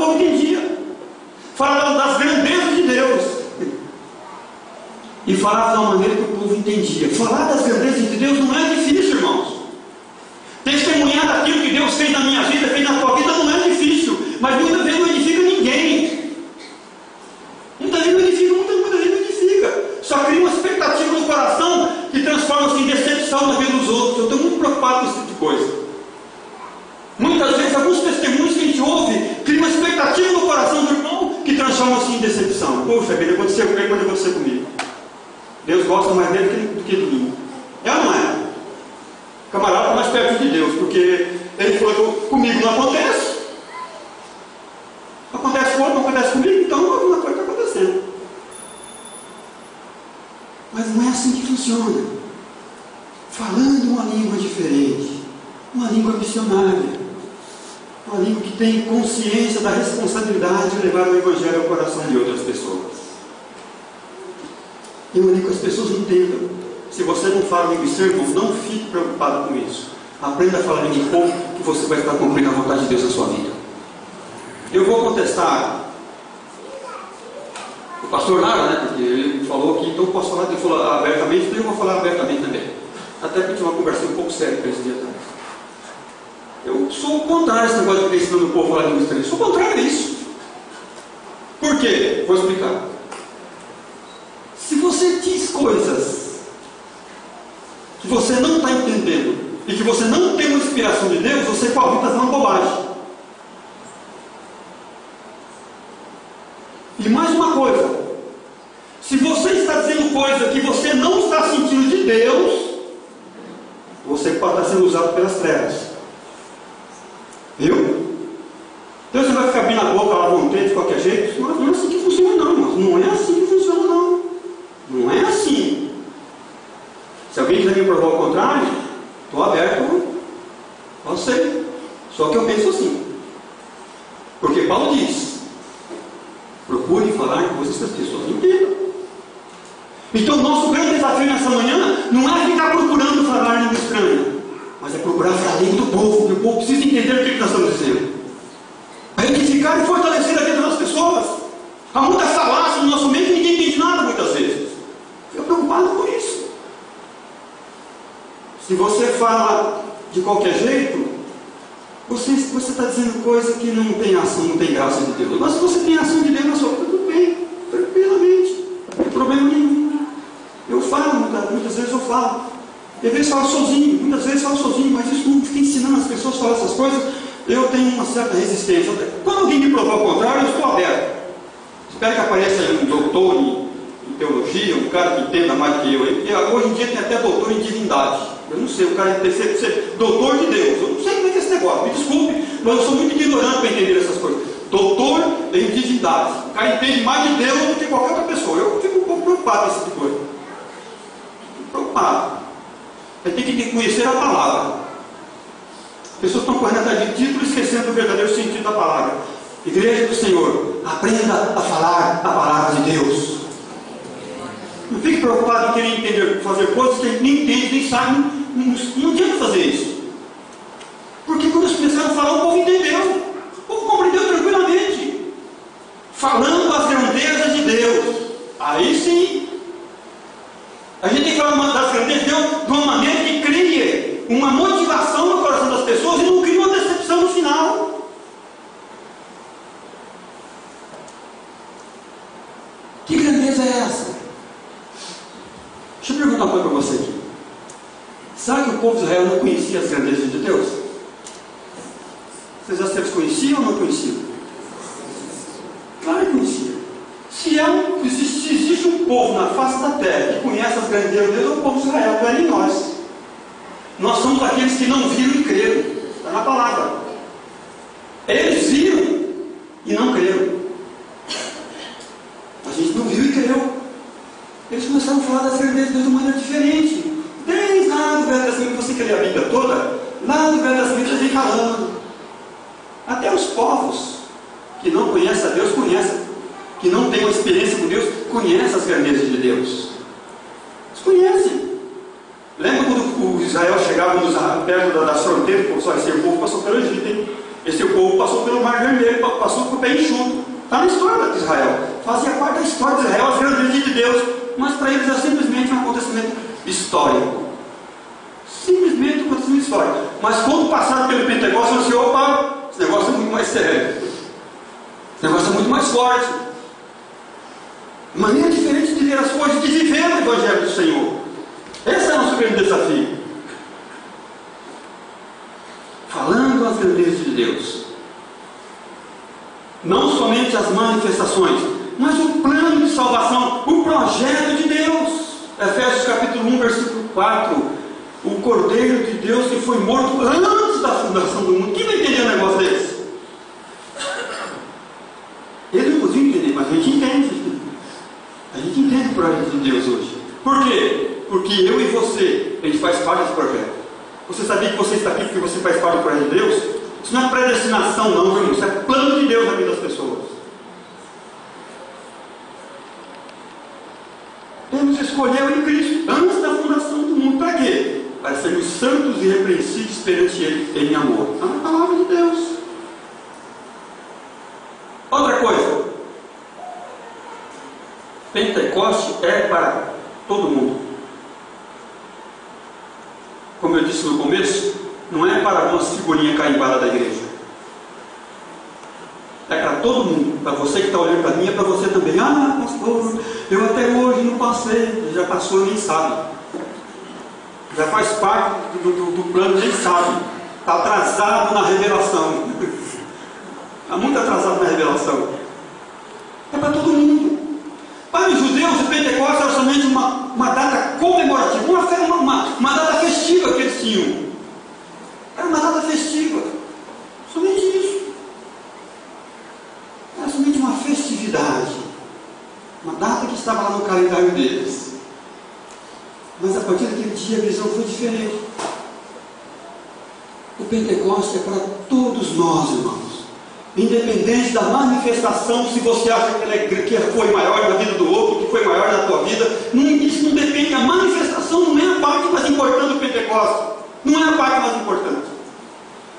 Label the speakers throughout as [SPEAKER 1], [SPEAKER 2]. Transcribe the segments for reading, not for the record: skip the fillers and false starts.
[SPEAKER 1] povo entendia. Falava das grandezas de Deus. E falava de uma maneira que o povo entendia. Falar das grandezas de Deus não é difícil, irmãos. Testemunhar daquilo que Deus fez na minha vida, fez na tua vida, não é difícil. Mas muitas vezes não edifica ninguém. Muitas vezes não edifica, muitas vezes não edifica. Só cria uma expectativa no coração que transforma-se em decepção na vida dos outros. Eu estou muito preocupado com esse tipo de coisa. Muitas vezes, alguns testemunhos que a gente ouve, cria uma expectativa no coração do irmão que transforma-se em decepção. Poxa vida, aconteceu com ele, pode acontecer comigo. Deus gosta mais dele do que de mim. É ou não é? O camarada está mais perto de Deus, porque ele falou, comigo não acontece. Acontece com outro, não acontece comigo, então alguma coisa está acontecendo. Mas não é assim que funciona. Falando uma língua diferente, uma língua missionária, uma língua que tem consciência da responsabilidade de levar o Evangelho ao coração de outras pessoas. E uma língua que as pessoas entendam. Se você não fala língua estranha, irmãos, não fique preocupado com isso. Aprenda a falar língua em pouco, que você vai estar cumprindo a vontade de Deus na sua vida. Eu vou contestar o pastor Lara, né? Porque ele falou aqui, então eu posso falar, ele falou abertamente, então eu vou falar abertamente também. Até que eu tive uma conversa um pouco séria com esse dia atrás. Eu sou o contrário a esse negócio de ficar ensinando o povo a falar língua estranha. Eu sou o contrário a isso. Por quê? Vou explicar. Se você diz coisas que você não está entendendo e que você não tem uma inspiração de Deus, você pode estar fazendo bobagem. E mais uma coisa, se você está dizendo coisa que você não está sentindo de Deus, você pode estar sendo usado pelas trevas. Viu? Então você vai ficar abrindo a boca, lavando o dedo de qualquer jeito. Não é assim que funciona não, mas não é assim que funciona não. Não é assim. Se alguém quiser me provar o contrário, estou aberto a você. Só que eu penso assim. Porque Paulo diz, procure falar coisas que as pessoas entendam. Então o nosso grande desafio nessa manhã não é ficar procurando falar língua estranha, mas é procurar falar dentro do povo, que o povo precisa entender o que nós estamos dizendo. A edificar e fortalecer a vida das pessoas. Há muitas falácias no nosso meio que ninguém entende nada muitas vezes. Fica preocupado com isso. Se você fala de qualquer jeito, você está dizendo coisa que não tem ação, não tem graça de Deus. Mas se você tem ação de Deus na sua vida, tudo bem, tranquilamente, não tem problema nenhum. Eu falo, muitas vezes eu falo. Às vezes falo sozinho, muitas vezes falo sozinho, mas isso não fica ensinando as pessoas a falar essas coisas. Eu tenho uma certa resistência. Quando alguém me provar o contrário, eu estou aberto. Espero que apareça aí um doutor em teologia, um cara que entenda mais do que eu. Porque hoje em dia tem até doutor em divindade. Eu não sei, o cara tem que ser doutor de Deus. Eu não sei como é que é esse negócio, me desculpe, mas eu sou muito ignorante para entender essas coisas. Doutor em divindade. O cara entende mais de Deus do que qualquer outra pessoa. Eu fico um pouco preocupado com esse tipo de coisa. Fico preocupado. Ele tem que conhecer a palavra. As pessoas estão correndo atrás de título e esquecendo do verdadeiro sentido da palavra. Igreja do Senhor, aprenda a falar a palavra de Deus. Não fique preocupado em querer entender, fazer coisas que nem entende, nem sabe. Não adianta fazer isso. Porque quando eles começaram a falar, o povo entendeu. O povo compreendeu tranquilamente. Falando as grandezas de Deus. Aí sim. A gente tem que falar das grandezas de Deus de uma maneira que crie uma motivação no coração das pessoas e não crie uma decepção no final. Que grandeza é essa? Deixa eu perguntar uma coisa para você aqui. Será que o povo de Israel não conhecia as grandezas de Deus? Vocês acham que eles conheciam ou não conheciam? Claro que conheciam. Se existe um povo na face da terra que conhece as grandezas de Deus, é o povo de Israel, não é nem nós. Nós somos aqueles que não viram e creram. Está na palavra. Eles viram e não creram. A gente não viu e creu. Eles começaram a falar das grandezas de Deus de uma maneira diferente. Desde lá do Velho Testamento, você quer ler a Bíblia toda? Lá do Velho Testamento eles vêm falando. Até os povos que não conhecem a Deus, conhecem. Que não têm uma experiência com Deus, conhecem as grandezas de Deus. Eles conhecem. Lembra quando o Israel chegava perto das fronteiras, o povo passou pelo Egito, hein? Esse povo passou pelo Mar Vermelho, passou por pé enxuto. Está na história de Israel. Fazia parte da história de Israel, as grandezas de Deus. Mas para eles é simplesmente um acontecimento histórico. Simplesmente um acontecimento histórico. Mas quando passaram pelo Pentecostes, eles disseram: opa, esse negócio é muito mais sério. Esse negócio é muito mais forte. Maneira diferente de ver as coisas, de viver o Evangelho do Senhor. Esse é o nosso grande desafio. Falando as grandezas de Deus. Não somente as manifestações, mas o plano de salvação, o projeto de Deus. Efésios capítulo 1, versículo 4. O Cordeiro de Deus que foi morto antes da fundação do mundo. Quem vai entender um negócio desse? Ele não podia entender, mas a gente entende. A gente entende o projeto de Deus hoje. Por quê? Porque eu e você, a gente faz parte desse projeto. Você sabia que você está aqui porque você faz parte do projeto de Deus? Isso não é predestinação não, meu irmão. Isso é plano de Deus na vida das pessoas. Ele nos escolheu em Cristo, antes da fundação do mundo. Para quê? Para sermos santos e irrepreensíveis perante Ele em amor. É a palavra de Deus. Outra coisa. Pentecoste é para todo mundo. Como eu disse no começo, não é para algumas figurinhas carimbadas da igreja. É para todo mundo. Para você que está olhando para mim, é para você também. Ah, pastor, eu até hoje não passei. Já passou e nem sabe. Já faz parte do plano, nem sabe. Está atrasado na revelação. Está muito atrasado na revelação. É para todo mundo. Para os judeus, o Pentecostes era somente uma data comemorativa, uma data festiva que eles tinham. Era uma data festiva. Somente isso. Era somente uma festividade. Uma data que estava lá no calendário deles. Mas a partir daquele dia a visão foi diferente. O Pentecostes é para todos nós, irmãos. Independente da manifestação, se você acha que foi maior na vida do outro, que foi maior na tua vida, isso não depende. A manifestação não é a parte mais importante do Pentecostes. Não é a parte mais importante.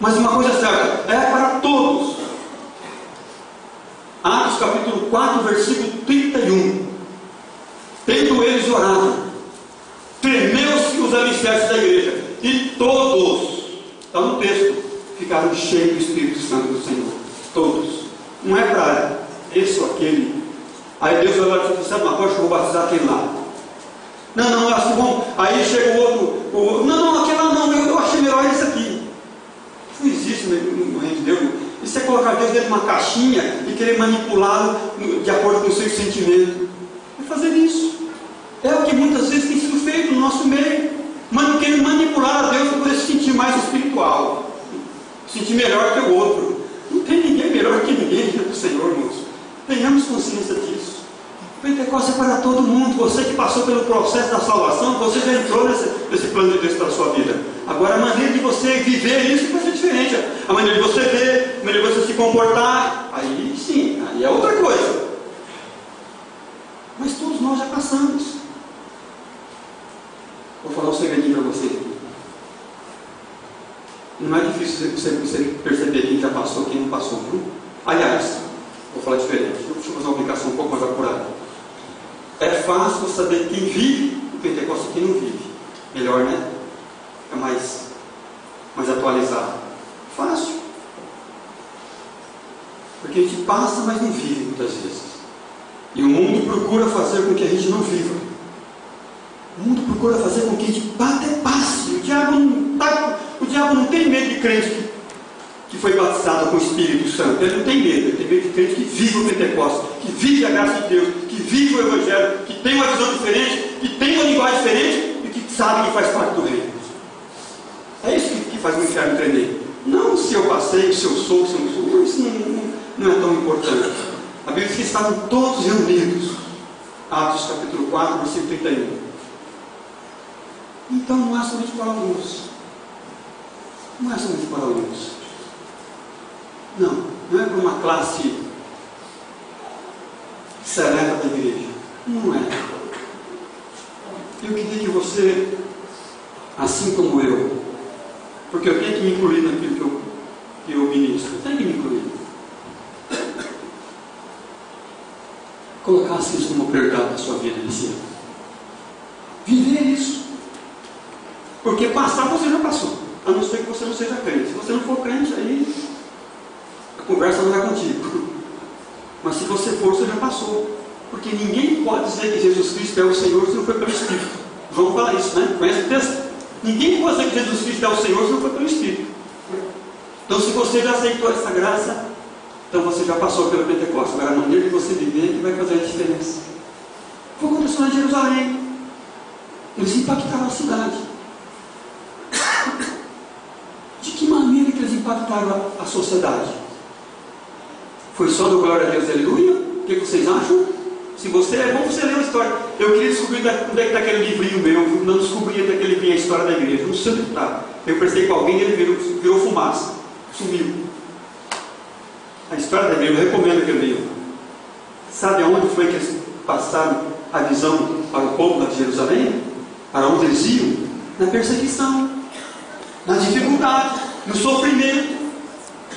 [SPEAKER 1] Mas uma coisa é certa, é para todos. Atos capítulo 4, versículo 31. Tendo eles orado, tremeu-se os alicerces da igreja, e todos, está no texto, ficaram cheios do Espírito Santo do Senhor. Todos. Não é para esse ou aquele. Aí Deus vai lá e diz: sabe uma coisa, que eu vou batizar aquele lá. Não, eu acho bom. Aí chega o outro. Não, aquele lá não, eu achei melhor esse aqui. Não existe no reino de Deus. Isso é colocar Deus dentro de uma caixinha e querer manipulá-lo de acordo com o seu sentimento. É fazer isso. É o que muitas vezes tem sido feito no nosso meio. Querer manipular a Deus para poder se sentir mais espiritual. Se sentir melhor que o outro. Não tem ninguém melhor que ninguém diante do Senhor, irmãos. Tenhamos consciência disso. O Pentecostes é para todo mundo. Você que passou pelo processo da salvação, você já entrou nesse plano de Deus para a sua vida. Agora a maneira de você viver isso vai ser diferente. A maneira de você ver, a maneira de você se comportar, aí sim, aí é outra coisa. Mas todos nós já passamos. Vou falar um segredinho para você. Não é difícil você perceber quem já passou e quem não passou, viu? Aliás, vou falar diferente. Deixa eu fazer uma aplicação um pouco mais apurada. É fácil saber quem vive o Pentecostes e quem não vive. Melhor, né? É mais atualizado. Fácil. Porque a gente passa, mas não vive muitas vezes. E o mundo procura fazer com que a gente não viva. O mundo procura fazer com que a gente até passe. O diabo não tem medo de crente que foi batizado com o Espírito Santo. Ele não tem medo. Ele tem medo de crente que vive o Pentecostes, que vive a graça de Deus, que vive o Evangelho, que tem uma visão diferente, que tem uma linguagem diferente e que sabe que faz parte do reino. É isso que faz o inferno tremer. Não se eu passei, se eu sou, se eu não sou. Isso não é tão importante. A Bíblia diz que estavam todos reunidos. Atos capítulo 4, versículo 31. Então não é somente para alguns. Não é somente para alguns. Não é para uma classe seleta da igreja. Não é. Eu queria que você, assim como eu, porque eu tenho que me incluir naquilo que eu ministro, tem que me incluir. Colocasse isso como prioridade na sua vida nesse ano. Viver isso. Porque passar você já passou. A não ser que você não seja crente. Se você não for crente, aí a conversa não é contigo. Mas se você for, você já passou. Porque ninguém pode dizer que Jesus Cristo é o Senhor se não foi pelo Espírito. João fala isso, né? Conhece o texto? Ninguém pode dizer que Jesus Cristo é o Senhor se não foi pelo Espírito. Então, se você já aceitou essa graça, então você já passou pelo Pentecostes. Agora, a maneira de você viver que vai fazer a diferença. Foi acontecendo lá em Jerusalém. Eles impactaram a cidade. De que maneira que eles impactaram a sociedade? Foi só do glória a Deus, aleluia? O que vocês acham? Se você é bom, você lê a história. Eu queria descobrir onde é que está aquele livrinho meu. Não descobri onde é que ele vinha a história da igreja. Não sei onde está. Eu prestei com alguém e ele virou fumaça. Sumiu. A história da igreja, eu recomendo aquele livro. Sabe aonde foi que eles passaram a visão para o povo de Jerusalém? Para onde eles iam? Na perseguição, na dificuldade, no sofrimento.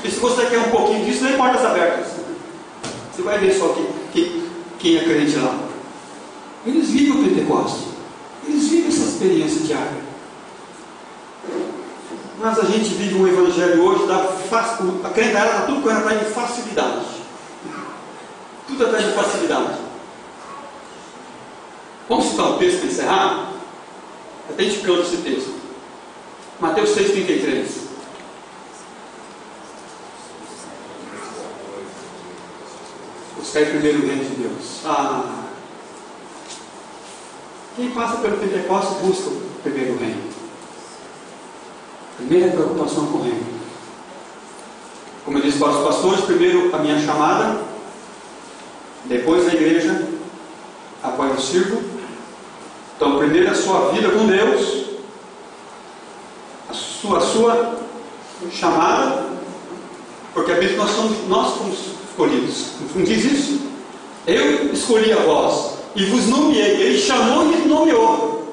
[SPEAKER 1] E se você quer um pouquinho disso, nem portas abertas. Você vai ver só quem é crente lá. Eles vivem o Pentecostes. Eles vivem essa experiência diária. Mas a gente vive um evangelho hoje, a crentalhada está tudo correndo atrás de facilidade. Tudo atrás de facilidade. Vamos citar o texto para encerrar? Até indicando esse texto. Mateus 6,33. Buscar primeiro o reino de Deus. Quem passa pelo Pentecostes busca o primeiro reino. Primeira preocupação com o reino. Como eu disse para os pastores, primeiro a minha chamada, depois a igreja, após o círculo. Então, primeiro a sua vida com Deus, a sua chamada, porque a Bíblia nós somos escolhidos. Não diz isso? Eu escolhi a vós e vos nomeei. Ele chamou e nomeou,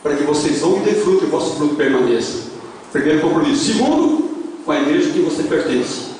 [SPEAKER 1] para que vocês vão e dê fruto e o vosso fruto permaneça. Primeiro compromisso. Segundo, com a igreja que você pertence.